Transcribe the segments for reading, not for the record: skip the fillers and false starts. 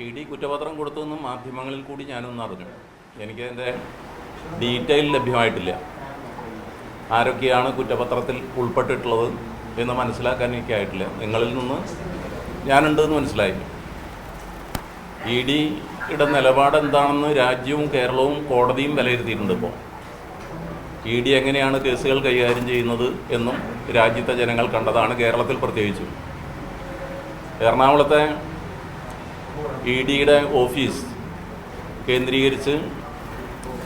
ED. കുറ്റപത്രം കൊടുത്തതെന്നും മാധ്യമങ്ങളിൽ കൂടി ഞാനൊന്നും അറിഞ്ഞു. എനിക്കതിൻ്റെ ഡീറ്റെയിൽ ലഭ്യമായിട്ടില്ല. ആരൊക്കെയാണ് കുറ്റപത്രത്തിൽ ഉൾപ്പെട്ടിട്ടുള്ളത് എന്ന് മനസ്സിലാക്കാൻ എനിക്കായിട്ടില്ല. നിങ്ങളിൽ നിന്ന് ഞാനുണ്ടെന്ന് മനസ്സിലായി. ഇ.ഡിയുടെ നിലപാട് എന്താണെന്ന് രാജ്യവും കേരളവും കോടതിയും വിലയിരുത്തിയിട്ടുണ്ട്. ഇപ്പോൾ ഇ.ഡി എങ്ങനെയാണ് കേസുകൾ കൈകാര്യം ചെയ്യുന്നത് എന്നും രാജ്യത്തെ ജനങ്ങൾ കണ്ടതാണ്, കേരളത്തിൽ പ്രത്യേകിച്ചും. എറണാകുളത്തെ ഇ.ഡിയുടെ ഓഫീസ് കേന്ദ്രീകരിച്ച്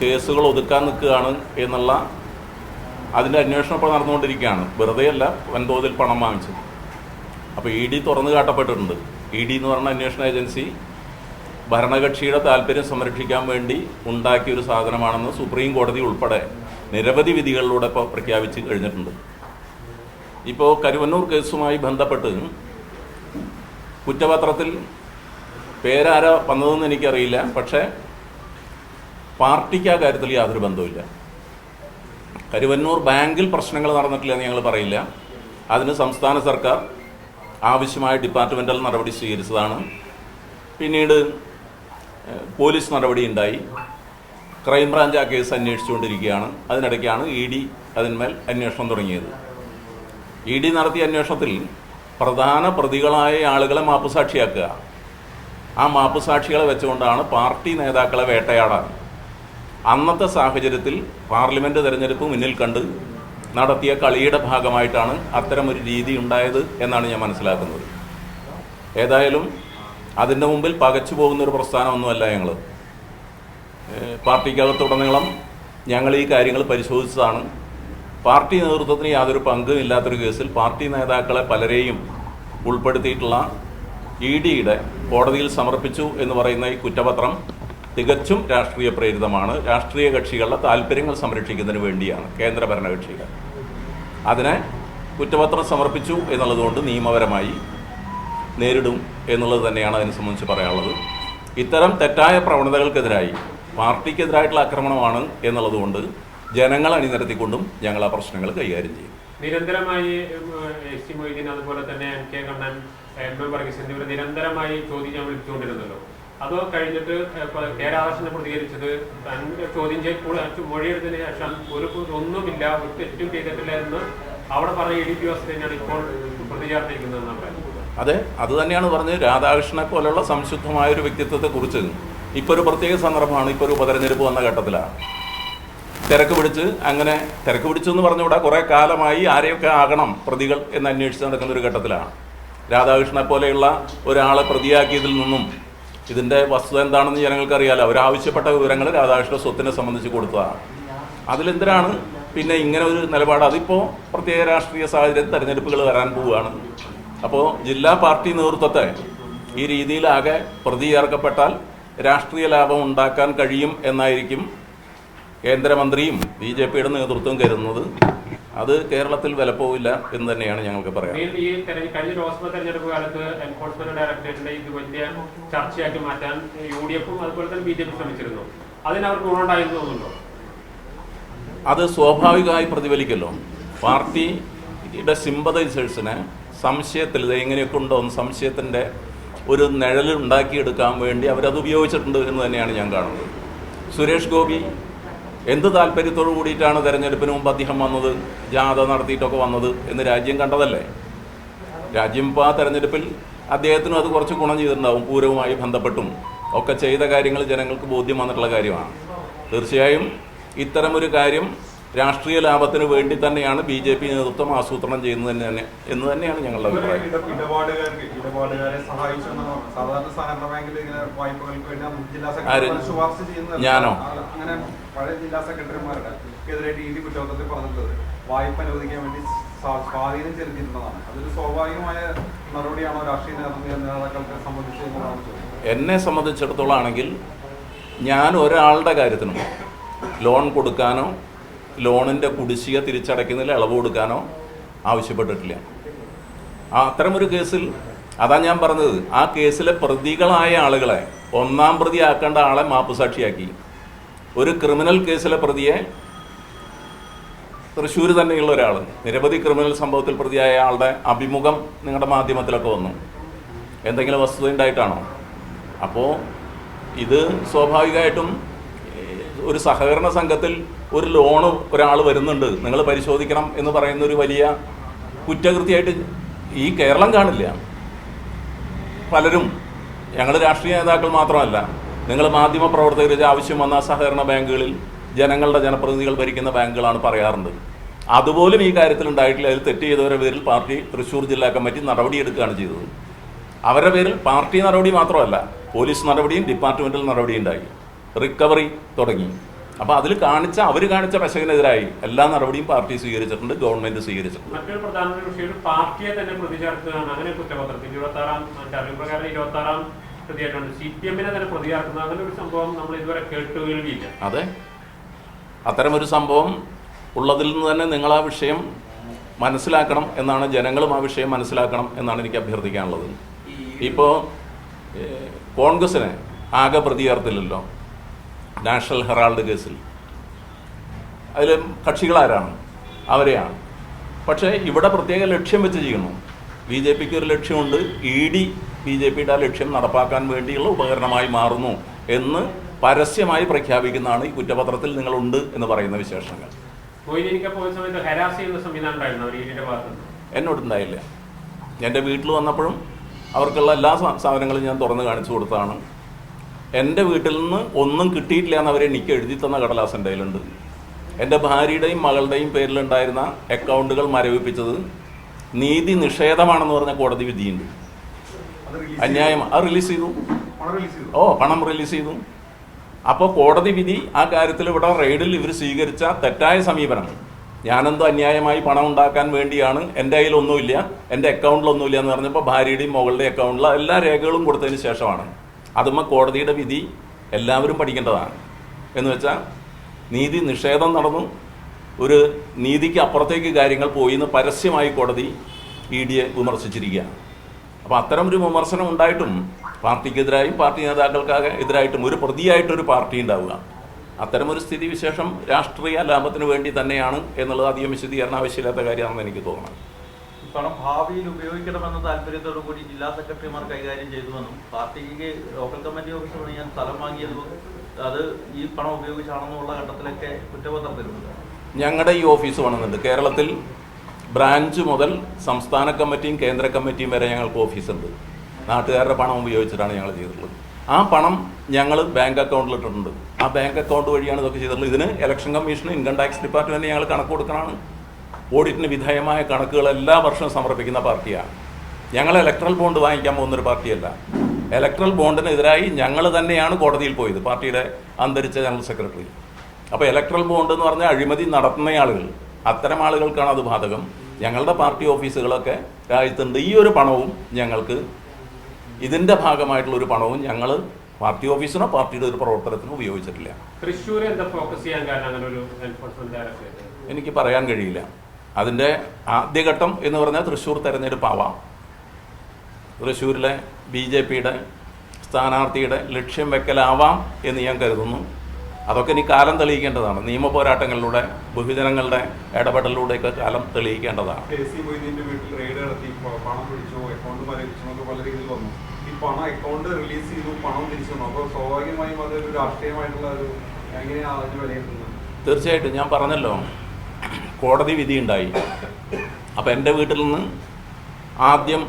കേസുകൾ ഒതുക്കാൻ നിൽക്കുകയാണ് എന്നുള്ള അതിൻ്റെ അന്വേഷണം ഇപ്പോൾ നടന്നുകൊണ്ടിരിക്കുകയാണ്. വെറുതെയല്ല, വൻതോതിൽ പണം വാങ്ങിച്ചത്. അപ്പോൾ ഇ.ഡി തുറന്നു കാട്ടപ്പെട്ടിട്ടുണ്ട്. ഇ.ഡി എന്ന് പറഞ്ഞ അന്വേഷണ ഏജൻസി ഭരണകക്ഷിയുടെ താല്പര്യം സംരക്ഷിക്കാൻ വേണ്ടി ഉണ്ടാക്കിയൊരു സാധനമാണെന്ന് സുപ്രീം കോടതി ഉൾപ്പെടെ നിരവധി വിധികളിലൂടെ ഇപ്പോൾ പ്രഖ്യാപിച്ച് കഴിഞ്ഞിട്ടുണ്ട്. ഇപ്പോൾ കരുവന്നൂർ കേസുമായി ബന്ധപ്പെട്ട് കുറ്റപത്രത്തിൽ പേരാരാ വന്നതെന്ന് എനിക്കറിയില്ല. പക്ഷേ പാർട്ടിക്ക് ആ കാര്യത്തിൽ യാതൊരു ബന്ധവുമില്ല. കരുവന്നൂർ ബാങ്കിൽ പ്രശ്നങ്ങൾ നടന്നിട്ടില്ല എന്ന് ഞങ്ങൾ പറയില്ല. അതിന് സംസ്ഥാന സർക്കാർ ആവശ്യമായ ഡിപ്പാർട്ട്മെൻ്റൽ നടപടി സ്വീകരിച്ചതാണ്. പിന്നീട് പോലീസ് നടപടി ഉണ്ടായി. ക്രൈംബ്രാഞ്ച് ആ കേസ് അന്വേഷിച്ചുകൊണ്ടിരിക്കുകയാണ്. അതിനിടയ്ക്കാണ് ഇ.ഡി അതിന്മേൽ അന്വേഷണം തുടങ്ങിയത്. ഇ.ഡി നടത്തിയ അന്വേഷണത്തിൽ പ്രധാന പ്രതികളായ ആളുകളെ മാപ്പുസാക്ഷിയാക്കുക. ആ മാപ്പുസാക്ഷികളെ വെച്ചുകൊണ്ടാണ് പാർട്ടി നേതാക്കളെ വേട്ടയാടാൻ അന്നത്തെ സാഹചര്യത്തിൽ പാർലമെൻറ്റ് തെരഞ്ഞെടുപ്പ് മുന്നിൽ കണ്ട് നടത്തിയ കളിയുടെ ഭാഗമായിട്ടാണ് അത്തരമൊരു രീതി ഉണ്ടായത് എന്നാണ് ഞാൻ മനസ്സിലാക്കുന്നത്. ഏതായാലും അതിൻ്റെ മുമ്പിൽ പകച്ചു പോകുന്നൊരു പ്രസ്ഥാനമൊന്നുമല്ല ഞങ്ങൾ. പാർട്ടിക്കകത്തുടനീളം ഞങ്ങൾ ഈ കാര്യങ്ങൾ പരിശോധിച്ചതാണ്. പാർട്ടി നേതൃത്വത്തിന് യാതൊരു പങ്കും ഇല്ലാത്തൊരു കേസിൽ പാർട്ടി നേതാക്കളെ പലരെയും ഉൾപ്പെടുത്തിയിട്ടുള്ള ഇ.ഡിയുടെ കോടതിയിൽ സമർപ്പിച്ചു എന്ന് പറയുന്ന ഈ കുറ്റപത്രം തികച്ചും രാഷ്ട്രീയ പ്രേരിതമാണ്. രാഷ്ട്രീയ കക്ഷികളുടെ താല്പര്യങ്ങൾ സംരക്ഷിക്കുന്നതിന് വേണ്ടിയാണ് കേന്ദ്ര ഭരണകക്ഷികൾ. അതിനെ കുറ്റപത്രം സമർപ്പിച്ചു എന്നുള്ളതുകൊണ്ട് നിയമപരമായി നേരിടും എന്നുള്ളത് തന്നെയാണ് അതിനെ സംബന്ധിച്ച് പറയാനുള്ളത്. ഇത്തരം തെറ്റായ പ്രവണതകൾക്കെതിരായി പാർട്ടിക്കെതിരായിട്ടുള്ള ആക്രമണമാണ് എന്നുള്ളതുകൊണ്ട് ജനങ്ങൾ അണിനിരത്തിക്കൊണ്ടും ഞങ്ങൾ ആ പ്രശ്നങ്ങൾ കൈകാര്യം ചെയ്യും. നിരന്തരമായി എസ് മൊയ്തീൻ, അതുപോലെ തന്നെ എം.കെ. കണ്ണൻ, വർഗീസ് എന്നിവർ നിരന്തരമായി ചോദ്യം വിളിച്ചുകൊണ്ടിരുന്നല്ലോ. അത് കഴിഞ്ഞിട്ട് കെ. രാധാകൃഷ്ണനെ പ്രതികരിച്ചത് ചോദ്യം ചെയ്ത് മൊഴിയെടുത്തതിന് ശേഷം ഒന്നുമില്ല, ഒരു തെറ്റും ചെയ്തിട്ടില്ല എന്ന് അവിടെ പറഞ്ഞ ഇ.ഡി ഉദ്യോഗസ്ഥ തന്നെയാണ് ഇപ്പോൾ പ്രതിചേർത്തിരിക്കുന്നതെന്നാണ് പറയുന്നത്. അതെ, അത് തന്നെയാണ് പറഞ്ഞത്. രാധാകൃഷ്ണനെ പോലുള്ള സംശുദ്ധമായൊരു വ്യക്തിത്വത്തെക്കുറിച്ച് ഇപ്പോൾ ഒരു പ്രത്യേക സന്ദർഭമാണ്. ഇപ്പോൾ ഒരു ഉപതെരഞ്ഞെടുപ്പ് വന്ന ഘട്ടത്തിലാണ് തിരക്ക് പിടിച്ചു എന്ന് പറഞ്ഞുകൂടാ, കുറേ കാലമായി ആരെയൊക്കെ ആകണം പ്രതികൾ എന്ന് അന്വേഷിച്ച് നടക്കുന്ന ഒരു ഘട്ടത്തിലാണ്. രാധാകൃഷ്ണനെ പോലെയുള്ള ഒരാളെ പ്രതിയാക്കിയതിൽ നിന്നും ഇതിൻ്റെ വസ്തുത എന്താണെന്ന് ജനങ്ങൾക്കറിയാലോ. അവരാവശ്യപ്പെട്ട വിവരങ്ങൾ രാധാകൃഷ്ണ സ്വത്തിനെ സംബന്ധിച്ച് കൊടുത്തതാണ്. അതിലെന്തിനാണ് പിന്നെ ഇങ്ങനെ ഒരു നിലപാട്? അതിപ്പോൾ പ്രത്യേക രാഷ്ട്രീയ സാഹചര്യത്തിൽ തെരഞ്ഞെടുപ്പുകൾ വരാൻ പോവുകയാണ്. അപ്പോൾ ജില്ലാ പാർട്ടി നേതൃത്വത്തെ ഈ രീതിയിലാകെ പ്രതി ചേർക്കപ്പെട്ടാൽ രാഷ്ട്രീയ ലാഭം ഉണ്ടാക്കാൻ കഴിയും എന്നായിരിക്കും കേന്ദ്രമന്ത്രിയും ബി.ജെ.പിയുടെ നേതൃത്വം കരുതുന്നത്. അത് കേരളത്തിൽ വിലപ്പോവില്ല എന്ന് തന്നെയാണ് ഞങ്ങൾക്ക് പറയാം. ഈ കഴിഞ്ഞ ലോക്സഭാ തെരഞ്ഞെടുപ്പ് കാലത്ത് എൻഫോഴ്സ്മെന്റ് ഡയറക്ടറേറ്റിന്റെ ഇത് വലിയ ചർച്ചയാക്കി മാറ്റാൻ യു.ഡി.എഫും അതുപോലെ തന്നെ ബി.ജെ.പി ശ്രമിച്ചിരുന്നു. അതിന് അവർക്ക് ഗുണമുണ്ടായെന്ന് തോന്നുന്നുണ്ടോ? അത് സ്വാഭാവികമായി പ്രതിഫലിക്കല്ലോ. പാർട്ടിയുടെ സിമ്പതൈസേഴ്സിനെ സംശയത്തിൽ ഇത് എങ്ങനെയൊക്കെ ഉണ്ടോ എന്ന് സംശയത്തിൻ്റെ ഒരു നിഴൽ ഉണ്ടാക്കിയെടുക്കാൻ വേണ്ടി അവരത് ഉപയോഗിച്ചിട്ടുണ്ട് എന്ന് തന്നെയാണ് ഞാൻ കാണുന്നത്. സുരേഷ് ഗോപി എന്ത് താല്പര്യത്തോടു കൂടിയിട്ടാണ് തെരഞ്ഞെടുപ്പിന് മുമ്പ് അദ്ദേഹം വന്നത്, ജാഥ നടത്തിയിട്ടൊക്കെ വന്നത് എന്ന് രാജ്യം കണ്ടതല്ലേ. രാജ്യം ഇപ്പോൾ ആ തെരഞ്ഞെടുപ്പിൽ അദ്ദേഹത്തിനും അത് കുറച്ച് ഗുണം ചെയ്തിട്ടുണ്ടാവും. പൂരവുമായി ബന്ധപ്പെട്ടും ഒക്കെ ചെയ്ത കാര്യങ്ങൾ ജനങ്ങൾക്ക് ബോധ്യം വന്നിട്ടുള്ള കാര്യമാണ്. തീർച്ചയായും ഇത്തരമൊരു കാര്യം രാഷ്ട്രീയ ലാഭത്തിന് വേണ്ടി തന്നെയാണ് ബി.ജെ.പി നേതൃത്വം ആസൂത്രണം ചെയ്യുന്നത് എന്ന് തന്നെയാണ് ഞങ്ങളുടെ അഭിപ്രായം. ഞാനോ? വായ്പ അനുവദിക്കാൻ വേണ്ടി സ്വാധീനം ചെലുത്തിയിട്ടുള്ളതാണ്. അതൊരു സ്വാഭാവികമായ നടപടിയാണോ രാഷ്ട്രീയ നേതാക്കൾക്ക് സംബന്ധിച്ച്? എന്നെ സംബന്ധിച്ചിടത്തോളം ആണെങ്കിൽ ഞാൻ ഒരാളുടെ കാര്യത്തിനും ലോൺ കൊടുക്കാനോ ലോണിൻ്റെ കുടിശ്ശിക തിരിച്ചടയ്ക്കുന്നതിൽ ഇളവ് കൊടുക്കാനോ ആവശ്യപ്പെട്ടിട്ടില്ല. അത്തരമൊരു കേസിൽ അതാ ഞാൻ പറഞ്ഞത്, ആ കേസിലെ പ്രതികളായ ആളുകളെ ഒന്നാം പ്രതി ആക്കേണ്ട ആളെ മാപ്പുസാക്ഷിയാക്കി. ഒരു ക്രിമിനൽ കേസിലെ പ്രതിയെ തൃശ്ശൂർ തന്നെയുള്ള ഒരാൾ, നിരവധി ക്രിമിനൽ സംഭവത്തിൽ പ്രതിയായ ആളുടെ അഭിമുഖം നിങ്ങളുടെ മാധ്യമത്തിലൊക്കെ വന്നു. എന്തെങ്കിലും വസ്തുത ഉണ്ടായിട്ടാണോ? അപ്പോൾ ഇത് സ്വാഭാവികമായിട്ടും ഒരു സഹകരണ സംഘത്തിൽ ഒരു ലോണ് ഒരാൾ വരുന്നുണ്ട്, നിങ്ങൾ പരിശോധിക്കണം എന്ന് പറയുന്ന ഒരു വലിയ കുറ്റകൃത്യമായിട്ട് ഈ കേരളം കാണില്ല. പലരും, ഞങ്ങൾ രാഷ്ട്രീയ നേതാക്കൾ മാത്രമല്ല, നിങ്ങൾ മാധ്യമ പ്രവർത്തകർ ആവശ്യം വന്ന സഹകരണ ബാങ്കുകളിൽ ജനങ്ങളുടെ ജനപ്രതിനിധികൾ ഭരിക്കുന്ന ബാങ്കുകളാണ് പറയാറുണ്ട്. അതുപോലും ഈ കാര്യത്തിൽ ഉണ്ടായിട്ടില്ല. അതിൽ തെറ്റ് ചെയ്തവരുടെ പേരിൽ പാർട്ടി തൃശ്ശൂർ ജില്ലാ കമ്മിറ്റി നടപടിയെടുക്കുകയാണ് ചെയ്തത്. അവരുടെ പേരിൽ പാർട്ടി നടപടി മാത്രമല്ല, പോലീസ് നടപടിയും ഡിപ്പാർട്ട്മെന്റൽ നടപടിയും ഉണ്ടായി, റിക്കവറി തുടങ്ങി. അപ്പോൾ അതിൽ അവർ കാണിച്ച പശകിനെതിരായി എല്ലാ നടപടിയും പാർട്ടി സ്വീകരിച്ചിട്ടുണ്ട്, ഗവൺമെന്റ് സ്വീകരിച്ചിട്ടുണ്ട്. മറ്റൊരു പ്രധാനപ്പെട്ട വിഷയം പാർട്ടിയെ തന്നെ പ്രതി ചേർക്കുകയാണ്. അങ്ങനെ കുറ്റപത്രത്തിൽ 26-ാം അറിവുപ്രകാരം 26-ാം പ്രതിയായിട്ടുണ്ട്. CPM-നെ തന്നെ പ്രതി ചേർക്കുന്ന അങ്ങനെ ഒരു സംഭവം നമ്മൾ ഇതുവരെ കേട്ടുകേൾവിയില്ല. അതെ, അത്തരമൊരു സംഭവം ഉള്ളതിൽ നിന്ന് തന്നെ നിങ്ങൾ ആ വിഷയം മനസ്സിലാക്കണം എന്നാണ്, ജനങ്ങളും ആ വിഷയം മനസ്സിലാക്കണം എന്നാണ് എനിക്ക് അഭ്യർത്ഥിക്കാനുള്ളത്. ഇപ്പോൾ കോൺഗ്രസിനെ ആകെ പ്രതി ചേർത്തില്ലല്ലോ നാഷണൽ ഹെറാൾഡ് കേസിൽ. അതിൽ കക്ഷികളാരാണ്? അവരെയാണ്. പക്ഷേ ഇവിടെ പ്രത്യേക ലക്ഷ്യം വെച്ച് ചെയ്യണം. BJPക്ക് ഒരു ലക്ഷ്യമുണ്ട്. ED BJPയുടെ ആ ലക്ഷ്യം നടപ്പാക്കാൻ വേണ്ടിയുള്ള ഉപകരണമായി മാറുന്നു എന്ന് പരസ്യമായി പ്രഖ്യാപിക്കുന്നതാണ് ഈ കുറ്റപത്രത്തിൽ നിങ്ങളുണ്ട് എന്ന് പറയുന്ന വിശേഷങ്ങൾ. എന്നോടുണ്ടായില്ല. എൻ്റെ വീട്ടിൽ വന്നപ്പോഴും അവർക്കുള്ള എല്ലാ സാധനങ്ങളും ഞാൻ തുറന്ന് കാണിച്ചു കൊടുത്തതാണ്. എൻ്റെ വീട്ടിൽ നിന്ന് ഒന്നും കിട്ടിയിട്ടില്ല എന്നവരെ എനിക്ക് എഴുതി തന്ന കടലാസ് എൻ്റെ കയ്യിലുണ്ട്. എൻ്റെ ഭാര്യയുടെയും മകളുടെയും പേരിലുണ്ടായിരുന്ന അക്കൗണ്ടുകൾ മരവിപ്പിച്ചത് നീതി നിഷേധമാണെന്ന് പറഞ്ഞ കോടതി വിധിയുണ്ട്. അന്യായം. അത് റിലീസ് ചെയ്തു. പണം റിലീസ് ചെയ്തു. അപ്പോൾ കോടതി വിധി ആ കാര്യത്തിൽ ഇവിടെ റെയ്ഡിൽ ഇവർ സ്വീകരിച്ച തെറ്റായ സമീപനം, ഞാനെന്തോ അന്യായമായി പണം ഉണ്ടാക്കാൻ വേണ്ടിയാണ്, എൻ്റെ കയ്യിലൊന്നുമില്ല, എൻ്റെ അക്കൗണ്ടിലൊന്നുമില്ല എന്ന് പറഞ്ഞപ്പോൾ ഭാര്യയുടെയും മകളുടെയും അക്കൗണ്ടിൽ എല്ലാ രേഖകളും കൊടുത്തതിന് ശേഷമാണ്. അതുമ്പോൾ കോടതിയുടെ വിധി എല്ലാവരും പഠിക്കേണ്ടതാണ്. എന്ന് വെച്ചാൽ നീതി നിഷേധം നടന്നു, ഒരു നീതിക്ക് അപ്പുറത്തേക്ക് കാര്യങ്ങൾ പോയി എന്ന് പരസ്യമായി കോടതി EDയെ വിമർശിച്ചിരിക്കുകയാണ്. അപ്പോൾ അത്തരം ഒരു വിമർശനം ഉണ്ടായിട്ടും പാർട്ടിക്കെതിരായും പാർട്ടി നേതാക്കൾക്കാകെ എതിരായിട്ടും ഒരു പ്രതിയായിട്ടൊരു പാർട്ടി ഉണ്ടാവുക, അത്തരമൊരു സ്ഥിതി വിശേഷം രാഷ്ട്രീയ ലാഭത്തിന് വേണ്ടി തന്നെയാണ് എന്നുള്ളത് അധികം വിശദീകരണം ആവശ്യമില്ലാത്ത കാര്യമാണെന്ന് എനിക്ക് തോന്നുന്നത്. പണം ഭാവിയിൽ ഉപയോഗിക്കണമെന്ന താല്പര്യത്തോടു കൂടി ജില്ലാ സെക്രട്ടറിമാർ കൈകാര്യം ചെയ്തുവെന്നും പാർട്ടിക്ക് ലോക്കൽ കമ്മിറ്റി ഓഫീസ് പണിയാൻ സ്ഥലം വാങ്ങിയതും അത് ഈ പണം ഉപയോഗിച്ചാണെന്നുള്ള ഘട്ടത്തിലൊക്കെ കുറ്റപത്രത്തിലുണ്ട്. ഞങ്ങളുടെ ഈ ഓഫീസ് പണിതുണ്ട്. കേരളത്തിൽ ബ്രാഞ്ച് മുതൽ സംസ്ഥാന കമ്മിറ്റിയും കേന്ദ്ര കമ്മിറ്റിയും വരെ ഞങ്ങൾക്ക് ഓഫീസുണ്ട്. നാട്ടുകാരുടെ പണം ഉപയോഗിച്ചിട്ടാണ് ഞങ്ങൾ ചെയ്തിട്ടുള്ളത്. ആ പണം ഞങ്ങൾ ബാങ്ക് അക്കൗണ്ടിലിട്ടിട്ടുണ്ട്. ആ ബാങ്ക് അക്കൗണ്ട് വഴിയാണ് ഇതൊക്കെ ചെയ്തിട്ടുള്ളത്. ഇതിന് ഇലക്ഷൻ കമ്മീഷനും ഇൻകം ടാക്സ് ഡിപ്പാർട്ട്മെൻറ്റ് ഞങ്ങൾ കണക്ക് കൊടുക്കണമാണ്. ഓഡിറ്റിന് വിധേയമായ കണക്കുകൾ എല്ലാ വർഷവും സമർപ്പിക്കുന്ന പാർട്ടിയാണ്. ഞങ്ങൾ ഇലക്ട്രൽ ബോണ്ട് വാങ്ങിക്കാൻ പോകുന്നൊരു പാർട്ടിയല്ല. ഇലക്ട്രൽ ബോണ്ടിനെതിരായി ഞങ്ങൾ തന്നെയാണ് കോടതിയിൽ പോയത്, പാർട്ടിയുടെ അന്തരിച്ച ജനറൽ സെക്രട്ടറി. അപ്പോൾ ഇലക്ട്രൽ ബോണ്ട് എന്ന് പറഞ്ഞാൽ അഴിമതി നടത്തുന്ന ആളുകൾ, അത്തരം ആളുകൾക്കാണ് അത് ബാധകം. ഞങ്ങളുടെ പാർട്ടി ഓഫീസുകളൊക്കെ രാജ്യത്തുണ്ട്. ഈ ഒരു പണവും ഞങ്ങൾക്ക്, ഇതിൻ്റെ ഭാഗമായിട്ടുള്ളൊരു പണവും ഞങ്ങൾ പാർട്ടി ഓഫീസിനോ പാർട്ടിയുടെ ഒരു പ്രവർത്തനത്തിനോ ഉപയോഗിച്ചിട്ടില്ല. തൃശ്ശൂർ എന്താ ഫോക്കസ് ചെയ്യാൻ കാരണം അങ്ങനെ ഒരു എൻഫോഴ്സ്മെന്റ് ഡയറക്ടറേറ്റ്? എനിക്ക് പറയാൻ കഴിയില്ല. അതിൻ്റെ ആദ്യഘട്ടം എന്ന് പറഞ്ഞാൽ തൃശ്ശൂർ തെരഞ്ഞെടുപ്പാവാം. തൃശ്ശൂരിലെ BJPയുടെ സ്ഥാനാർത്ഥിയുടെ ലക്ഷ്യം വെക്കലാവാം എന്ന് ഞാൻ കരുതുന്നു. അതൊക്കെ ഇനി കാലം തെളിയിക്കേണ്ടതാണ്. നിയമ പോരാട്ടങ്ങളിലൂടെ, ബഹുജനങ്ങളുടെ ഇടപെടലിലൂടെയൊക്കെ കാലം തെളിയിക്കേണ്ടതാണ്. വീട്ടിൽ റെയ്ഡ് നടത്തി പണം പിടിച്ചു, അക്കൗണ്ട് മരവിച്ചു എന്നൊക്കെ പല രീതിയിൽ വന്നു. ഈ പണം അക്കൗണ്ട് റിലീസ് ചെയ്തു, പണം തിരിച്ചു വന്നു. അപ്പോൾ സ്വാഭാവികമായും അതൊരു രാഷ്ട്രീയമായിട്ടുള്ള ഒരു എങ്ങനെയാണ് അതിന് വിലയിരുത്തുന്നത്? തീർച്ചയായിട്ടും ഞാൻ പറഞ്ഞല്ലോ, കോടതി വിധി ഉണ്ടായി. അപ്പോൾ എൻ്റെ വീട്ടിൽ നിന്ന് ആദ്യം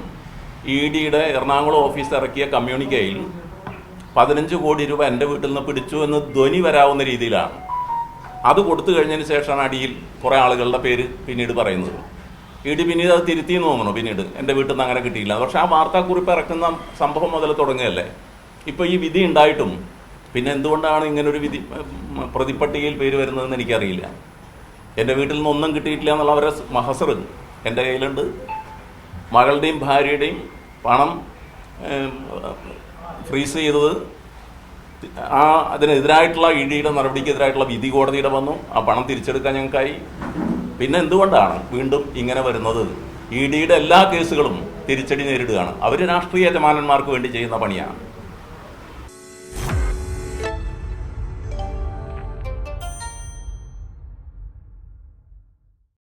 EDയുടെ എറണാകുളം ഓഫീസ് ഇറക്കിയ കമ്മ്യൂണിക്കയിൽ 15 കോടി രൂപ എൻ്റെ വീട്ടിൽ നിന്ന് പിടിച്ചു എന്ന് ധ്വനി വരാവുന്ന രീതിയിലാണ്. അത് കൊടുത്തു കഴിഞ്ഞതിന് ശേഷമാണ് അടിയിൽ കുറേ ആളുകളുടെ പേര് പിന്നീട് പറയുന്നത്. ED പിന്നീട് അത് തിരുത്തിയെന്ന് തോന്നുന്നു. പിന്നീട് എൻ്റെ വീട്ടിൽ നിന്ന് അങ്ങനെ കിട്ടിയില്ല. പക്ഷേ ആ വാർത്താക്കുറിപ്പ് ഇറക്കുന്ന സംഭവം മുതൽ തുടങ്ങുകയല്ലേ. ഇപ്പോൾ ഈ വിധി ഉണ്ടായിട്ടും പിന്നെ എന്തുകൊണ്ടാണ് ഇങ്ങനൊരു വിധി പ്രതിപ്പട്ടികയിൽ പേര് വരുന്നതെന്ന് എനിക്കറിയില്ല. എൻ്റെ വീട്ടിൽ നിന്ന് ഒന്നും കിട്ടിയിട്ടില്ല എന്നുള്ള അവരുടെ മഹസർ എൻ്റെ കയ്യിലുണ്ട്. മകളുടെയും ഭാര്യയുടെയും പണം ഫ്രീസ് ചെയ്തത്, അതിനെതിരായിട്ടുള്ള EDയുടെ നടപടിക്കെതിരായിട്ടുള്ള വിധി കോടതിയുടെ വന്നു. ആ പണം തിരിച്ചെടുക്കാൻ ഞങ്ങൾക്കായി. പിന്നെ എന്തുകൊണ്ടാണ് വീണ്ടും ഇങ്ങനെ വരുന്നത്? EDയുടെ എല്ലാ കേസുകളും തിരിച്ചടി നേരിടുകയാണ്. അവർ രാഷ്ട്രീയ യജമാനന്മാർക്ക് വേണ്ടി ചെയ്യുന്ന പണിയാണ്.